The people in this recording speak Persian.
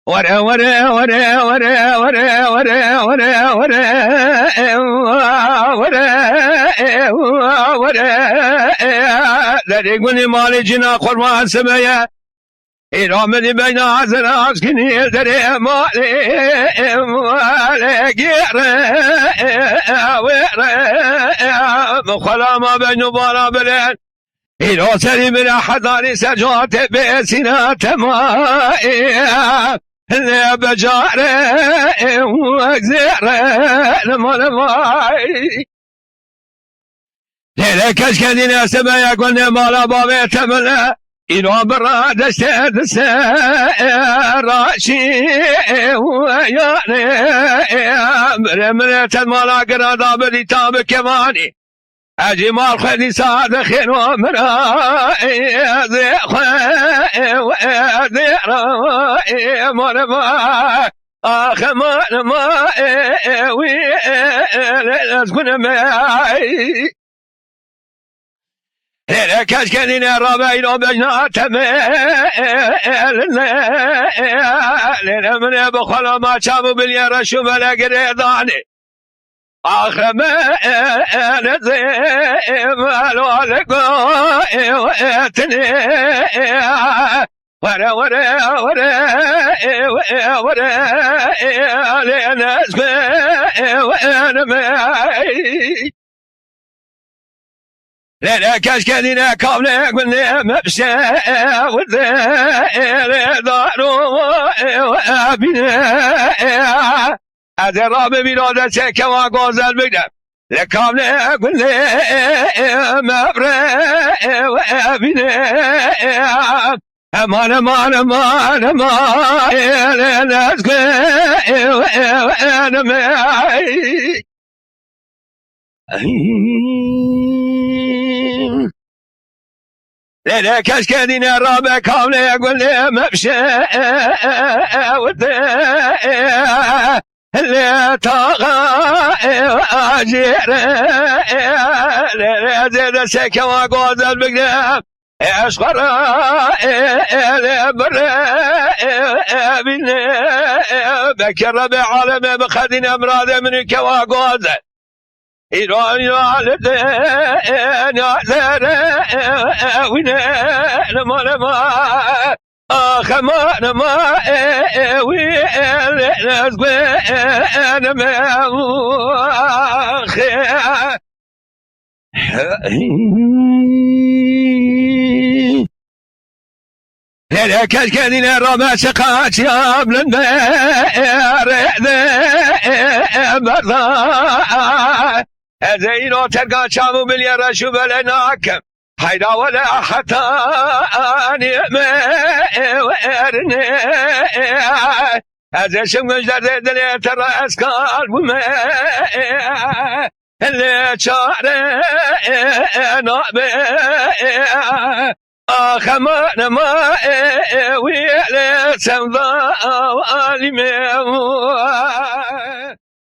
ورا ورا ورا ورا ورا ورا ورا ورا ورا ورا داری گونی مال جنا قربان سمیا ایرامدی بین حزن عسکنی داری مالی گیره ورا مخلا ما بین بارا بلند ایرا سری من حضاری سجات بسینا تمایی بجاره وزيره الماي ليلك كدينا سما يقول مالا بابي تملا إيران برا دست راشي وياني مرمرة المالا قرادا بدي تاب كماني أجي مال خدي سعد خير ومرا ذي رأي مرمى ما ويسكن معي لكاش كدينا ربعين وبجنا تميل لنا من بخلا ما شابوا باليرا شو بلا قريضاني آخر ما نزيم الوالقوي واتني ورا ورا ورا ورا لناس وانا معي لنا كشكدنا كاملك من مبشى والذيل دارو وابنا ادرا ببیراد چکه و گازل بگم لکامله گله مبره و ابینه امان امان امان امان نزگه و انمی لیله کشکدین را به کامله گله مبشه و ده اللي طاغى اجيره زيد السكه وقوز البقدام اشقر بر بكر بعالم بخدين امراض من كواقوز ايران يعلدين يعذر وين ما خمان ما ويلناس انا ما لا كشكدين رما سقات يا ابن النار برضا زينو تلقى شامو مليار شو بلناك هيدا ولا حتى نعمة وارني هذا شمس دردني ترى اسكال وما اللي شعر نعمة خمان ما ويلي سمضاء والمي